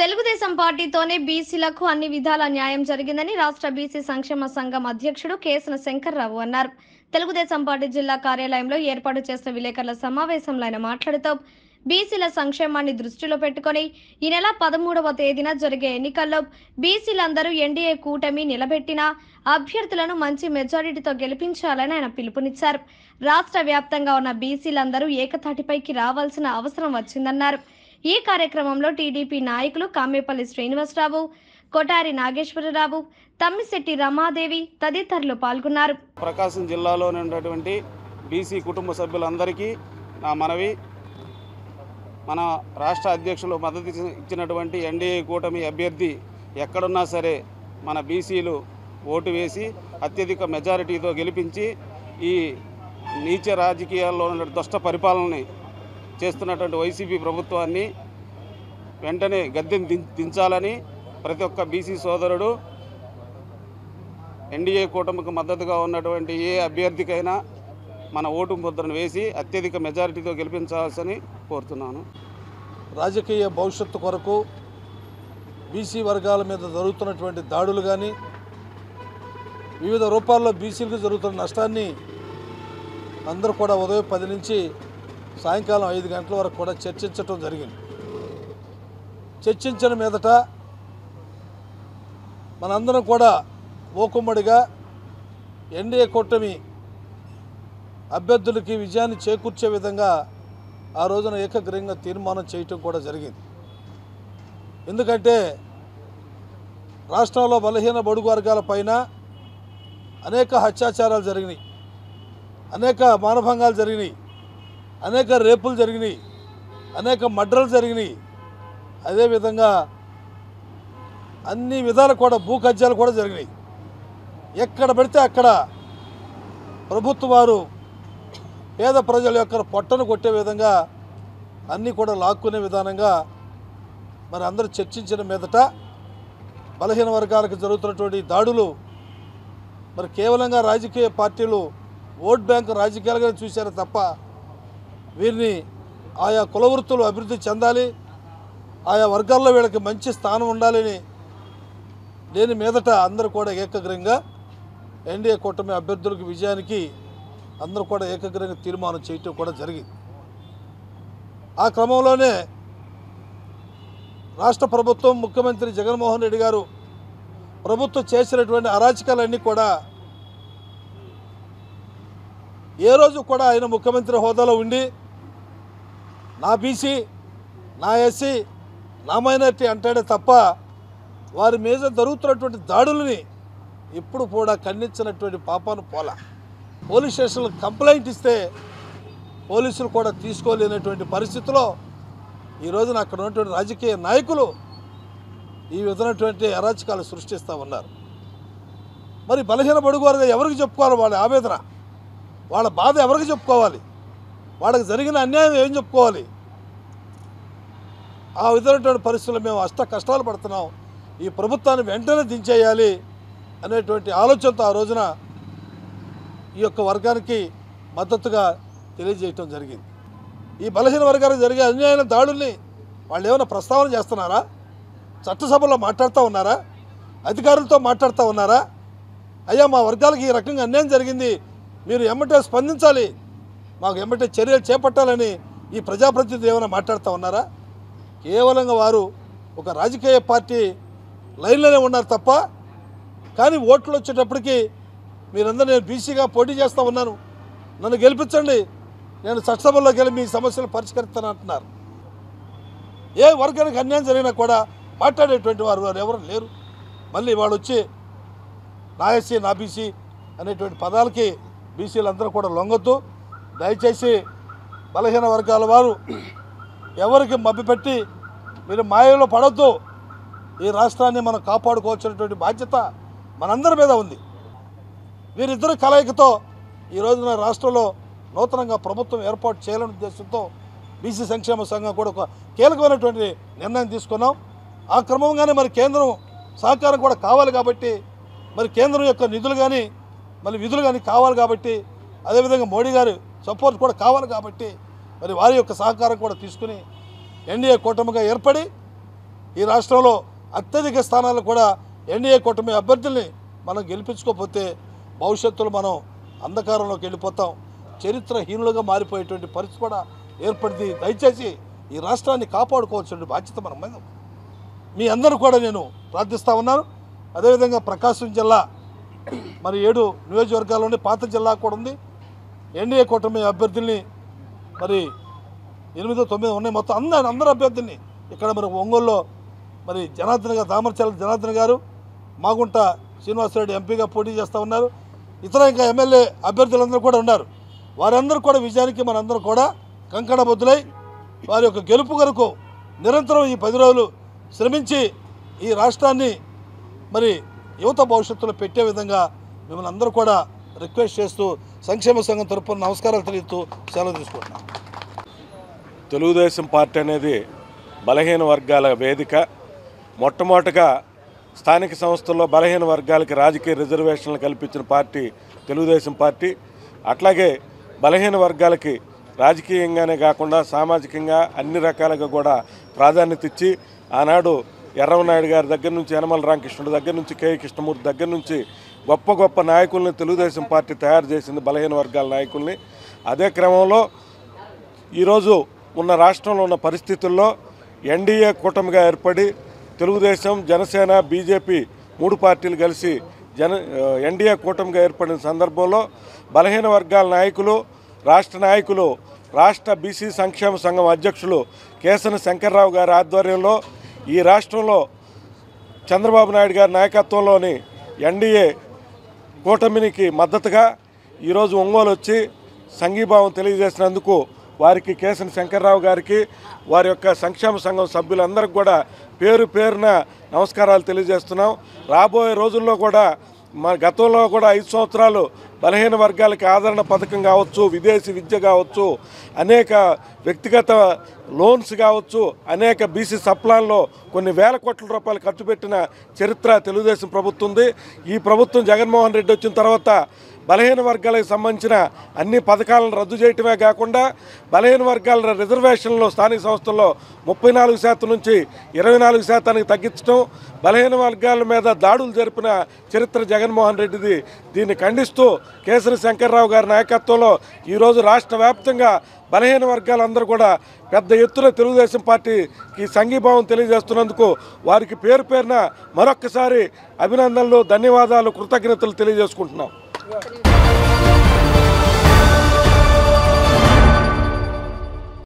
తెలుగుదేశం పార్టీతోనే బీసీలకు అన్ని విధాల న్యాయం జరిగిందని రాష్ట్ర బీసీ సంక్షేమ సంఘం అధ్యక్షుడు కేసన శంకర్రావు అన్నారు. తెలుగుదేశం పార్టీ జిల్లా కార్యాలయంలో ఏర్పాటు చేసిన విలేకరుల సమావేశంలో ఆయన మాట్లాడుతూ బీసీల సంక్షేమాన్ని దృష్టిలో పెట్టుకుని ఈ నెల 13వ తేదీన జరిగే ఎన్నికల్లో బీసీలందరూ ఎన్డీఏ కూటమి నిలబెట్టిన అభ్యర్థులను మంచి మెజారిటీతో గెలిపించాలని ఆయన పిలుపునిచ్చారు. రాష్ట్ర వ్యాప్తంగా ఉన్న బీసీలందరూ ఏకతాటిపైకి రావాల్సిన అవసరం వచ్చిందన్నారు. ఈ కార్యక్రమంలో టీడీపీ నాయకులు కామేపల్లి శ్రీనివాసరావు, కొటారి నాగేశ్వరరావు, తమ్మిశెట్టి రమాదేవి తదితరులు పాల్గొన్నారు. ప్రకాశం జిల్లాలో ఉన్నటువంటి బీసీ కుటుంబ సభ్యులందరికీ నా మనవి, మన రాష్ట్ర అధ్యక్షులు మద్దతు ఇచ్చినటువంటి ఎన్డీఏ కూటమి అభ్యర్థి ఎక్కడున్నా సరే మన బీసీలు ఓటు వేసి అత్యధిక మెజారిటీతో గెలిపించి ఈ నీచ రాజకీయాల్లో ఉన్న దుష్ట పరిపాలనని చేస్తున్నటువంటి వైసీపీ ప్రభుత్వాన్ని వెంటనే గద్దెని దించాలని ప్రతి ఒక్క బీసీ సోదరుడు ఎన్డీఏ కూటమికి మద్దతుగా ఉన్నటువంటి ఏ అభ్యర్థికైనా మన ఓటు ముద్రను వేసి అత్యధిక మెజారిటీతో గెలిపించాల్సి కోరుతున్నాను. రాజకీయ భవిష్యత్తు కొరకు బీసీ వర్గాల మీద జరుగుతున్నటువంటి దాడులు కానీ వివిధ రూపాల్లో బీసీలకు జరుగుతున్న నష్టాన్ని అందరూ కూడా ఉదయం 10 నుంచి సాయంకాలం 5 గంటల వరకు కూడా చర్చించడం జరిగింది. చర్చించిన మీదట మనందరం కూడా మూకుమ్మడిగా ఎన్డీఏ కూటమి అభ్యర్థులకి విజయాన్ని చేకూర్చే విధంగా ఆ రోజున ఏకగ్రీవంగా తీర్మానం చేయటం కూడా జరిగింది. ఎందుకంటే రాష్ట్రంలో బలహీన బడుగు వర్గాల పైన అనేక అత్యాచారాలు జరిగినాయి, అనేక మానభంగాలు జరిగినాయి, అనేక రేపులు జరిగినాయి, అనేక మర్డర్లు జరిగినాయి. అదేవిధంగా అన్ని విధాలు కూడా భూ కబ్జాలు కూడా జరిగినాయి. ఎక్కడ పడితే అక్కడ ప్రభుత్వ వారు పేద ప్రజల యొక్క పొట్టను కొట్టే విధంగా అన్నీ కూడా లాక్కునే విధానంగా మరి అందరూ చర్చించిన మీదట బలహీన వర్గాలకు జరుగుతున్నటువంటి దాడులు మరి కేవలంగా రాజకీయ పార్టీలు ఓట్ బ్యాంక్ రాజకీయాలుగా చూశారు తప్ప వీరిని ఆయా కులవృత్తులు అభివృద్ధి చెందాలి, ఆయా వర్గాల్లో వీళ్ళకి మంచి స్థానం ఉండాలని లేని మీదట అందరూ కూడా ఏకగ్రీవంగా ఎన్డీఏ కూటమి అభ్యర్థులకు విజయానికి అందరూ కూడా ఏకగ్రీవంగా తీర్మానం చేయటం కూడా జరిగింది. ఆ క్రమంలోనే రాష్ట్ర ప్రభుత్వం ముఖ్యమంత్రి జగన్మోహన్ రెడ్డి గారు ప్రభుత్వం చేసినటువంటి అరాచకాలన్నీ కూడా ఏ రోజు కూడా ఆయన ముఖ్యమంత్రి హోదాలో ఉండి నా బీసీ, నా ఎస్సీ, నా మైనారిటీ అంటాడే తప్ప వారి మీద జరుగుతున్నటువంటి దాడులని ఇప్పుడు కూడా ఖండించినటువంటి పాపాను పోలా. పోలీస్ స్టేషన్లో కంప్లైంట్ ఇస్తే పోలీసులు కూడా తీసుకోలేనటువంటి పరిస్థితిలో ఈ రోజున అక్కడ ఉన్నటువంటి రాజకీయ నాయకులు ఈ విధమైనటువంటి అరాచకాలు సృష్టిస్తూ ఉన్నారు. మరి బలహీన బడుగు వారు ఎవరికి చెప్పుకోవాలి వాళ్ళ ఆవేదన, వాళ్ళ బాధ ఎవరికి చెప్పుకోవాలి, వాళ్ళకి జరిగిన అన్యాయం ఏం చెప్పుకోవాలి? ఆ విధమైనటువంటి పరిస్థితుల్లో మేము కష్టాలు పడుతున్నాం, ఈ ప్రభుత్వాన్ని వెంటనే దించేయాలి అనేటువంటి ఆలోచనతో ఆ రోజున ఈ యొక్క వర్గానికి మద్దతుగా తెలియజేయటం జరిగింది. ఈ బలహీన వర్గాలకు జరిగే అన్యాయమైన దాడుల్ని వాళ్ళు ఏమైనా ప్రస్తావన చేస్తున్నారా? చట్టసభలో మాట్లాడుతూ ఉన్నారా? అధికారులతో మాట్లాడుతూ ఉన్నారా? అయ్యా మా వర్గాలకు ఈ రకంగా అన్యాయం జరిగింది, మీరు ఎమ్మటే స్పందించాలి, మాకు ఎమ్మటే చర్యలు చేపట్టాలని ఈ ప్రజాప్రతినిధులు ఏమైనా మాట్లాడుతూ ఉన్నారా? కేవలంగా వారు ఒక రాజకీయ పార్టీ లైన్లోనే ఉన్నారు తప్ప, కానీ ఓట్లు వచ్చేటప్పటికి మీరందరూ నేను బీసీగా పోటీ చేస్తూ ఉన్నాను, నన్ను గెలిపించండి, నేను చట్టసభల్లోకి వెళ్ళి మీ సమస్యలు పరిష్కరిస్తాను అంటున్నారు. ఏ వర్గానికి అన్యాయం జరిగినా కూడా మాట్లాడేటువంటి వారు ఎవరు లేరు. మళ్ళీ వాడు వచ్చి నా ఎస్సీ, నా బీసీ అనేటువంటి పదాలకి బీసీలందరూ కూడా లొంగొద్దు. దయచేసి బలహీన వర్గాల వారు ఎవరికి మభ్యపెట్టి మీరు మాయలో పడొద్దు. ఈ రాష్ట్రాన్ని మనం కాపాడుకోవాల్సినటువంటి బాధ్యత మనందరి మీద ఉంది. వీరిద్దరు కలయికతో ఈ రోజున రాష్ట్రంలో నూతనంగా ప్రభుత్వం ఏర్పాటు చేయాలనే ఉద్దేశంతో బీసీ సంక్షేమ సంఘం కూడా ఒక కీలకమైనటువంటి నిర్ణయం తీసుకున్నాం. ఆ క్రమంగానే మరి కేంద్రం సహకారం కూడా కావాలి కాబట్టి, మరి కేంద్రం యొక్క నిధులు కానీ మళ్ళీ విధులు కానీ కావాలి కాబట్టి, అదేవిధంగా మోడీ గారి సపోర్ట్ కూడా కావాలి కాబట్టి మరి వారి యొక్క సహకారం కూడా తీసుకుని ఎన్డీఏ కూటమిగా ఏర్పడి ఈ రాష్ట్రంలో అత్యధిక స్థానాలు కూడా ఎన్డీఏ కూటమి అభ్యర్థుల్ని మనం గెలిపించుకోకపోతే భవిష్యత్తులో మనం అంధకారంలోకి వెళ్ళిపోతాం, చరిత్రహీనులుగా మారిపోయేటువంటి పరిస్థితి కూడా ఏర్పడింది. దయచేసి ఈ రాష్ట్రాన్ని కాపాడుకోవాల్సిన బాధ్యత మన మీద. మీ అందరూ కూడా నేను ప్రార్థిస్తూ ఉన్నాను. అదేవిధంగా ప్రకాశం జిల్లా మరి 7 నియోజకవర్గాల్లోని పాత జిల్లా కూడా ఉంది. ఎన్డీఏ కూటమి అభ్యర్థుల్ని మరి 8, 9 ఉన్నాయి. మొత్తం అందరు అభ్యర్థుల్ని ఇక్కడ మరి ఒంగోలులో మరి దామరచల జనార్దన్ గారు మాగుంట శ్రీనివాసరెడ్డి ఎంపీగా పోటీ చేస్తూ ఉన్నారు. ఇతర ఇంకా ఎమ్మెల్యే అభ్యర్థులందరూ కూడా ఉన్నారు. వారందరూ కూడా విజయానికి మనందరూ కూడా కంకణబద్దులై వారి యొక్క గెలుపు కొరకు నిరంతరం ఈ 10 రోజులు శ్రమించి ఈ రాష్ట్రాన్ని మరి యువత భవిష్యత్తులో పెట్టే విధంగా మిమ్మల్ని అందరూ కూడా రిక్వెస్ట్ చేస్తూ సంక్షేమ సంఘం తరపున నమస్కారాలు తెలియజేస్తూ సెలవు తీసుకుంటున్నాం. తెలుగుదేశం పార్టీ అనేది బలహీన వర్గాల వేదిక. మొట్టమొదటిగా స్థానిక సంస్థల్లో బలహీన వర్గాలకి రాజకీయ రిజర్వేషన్లు కల్పించిన పార్టీ తెలుగుదేశం పార్టీ. అట్లాగే బలహీన వర్గాలకి రాజకీయంగానే కాకుండా సామాజికంగా అన్ని రకాలుగా కూడా ప్రాధాన్యత ఇచ్చి ఆనాడు ఎర్రవనాయుడు గారి దగ్గర నుంచి యనమల రామకృష్ణుడి దగ్గర నుంచి కె కృష్ణమూర్తి దగ్గర నుంచి గొప్ప గొప్ప నాయకుల్ని తెలుగుదేశం పార్టీ తయారు చేసింది, బలహీన వర్గాల నాయకుల్ని. అదే క్రమంలో ఈరోజు ఉన్న రాష్ట్రంలో ఉన్న పరిస్థితుల్లో ఎన్డీఏ కూటమిగా ఏర్పడి తెలుగుదేశం, జనసేన, బీజేపీ 3 పార్టీలు కలిసి ఎన్డీఏ కూటమిగా ఏర్పడిన సందర్భంలో బలహీన వర్గాల నాయకులు, రాష్ట్ర నాయకులు, రాష్ట్ర బీసీ సంక్షేమ సంఘం అధ్యక్షులు కేసన శంకర్రావు గారి ఆధ్వర్యంలో ఈ రాష్ట్రంలో చంద్రబాబు నాయుడు గారి నాయకత్వంలోని ఎన్డీఏ కూటమికి మద్దతుగా ఈరోజు ఒంగోలు వచ్చి సంఘీభావం తెలియజేసినందుకు వారికి కేసన శంకర్రావు గారికి, వారి యొక్క సంక్షేమ సంఘం సభ్యులందరికీ కూడా పేరు పేరున నమస్కారాలు తెలియజేస్తున్నాం. రాబోయే రోజుల్లో కూడా గతంలో కూడా 5 సంవత్సరాలు బలహీన వర్గాలకి ఆదరణ పథకం కావచ్చు, విదేశీ విద్య కావచ్చు, అనేక వ్యక్తిగత లోన్స్ కావచ్చు, అనేక బీసీ సప్లాన్లో కొన్ని వేల కోట్ల రూపాయలు ఖర్చు పెట్టిన చరిత్ర తెలుగుదేశం ప్రభుత్వం ఉంది. ఈ ప్రభుత్వం జగన్మోహన్ రెడ్డి వచ్చిన తర్వాత బలహీన వర్గాలకు సంబంధించిన అన్ని పథకాలను రద్దు చేయటమే కాకుండా బలహీన వర్గాల రిజర్వేషన్లో స్థానిక సంస్థల్లో 34% నుంచి 24% తగ్గించడం, బలహీన వర్గాల మీద దాడులు జరిపిన చరిత్ర జగన్మోహన్ రెడ్డిది. దీన్ని ఖండిస్తూ కేసరి శంకర్రావు గారి నాయకత్వంలో ఈరోజు రాష్ట్ర వ్యాప్తంగా బలహీన వర్గాలందరూ కూడా పెద్ద ఎత్తున తెలుగుదేశం పార్టీకి సంఘీభావం తెలియజేస్తున్నందుకు వారికి పేరు పేరున మరొక్కసారి అభినందనలు, ధన్యవాదాలు, కృతజ్ఞతలు తెలియజేసుకుంటున్నాం.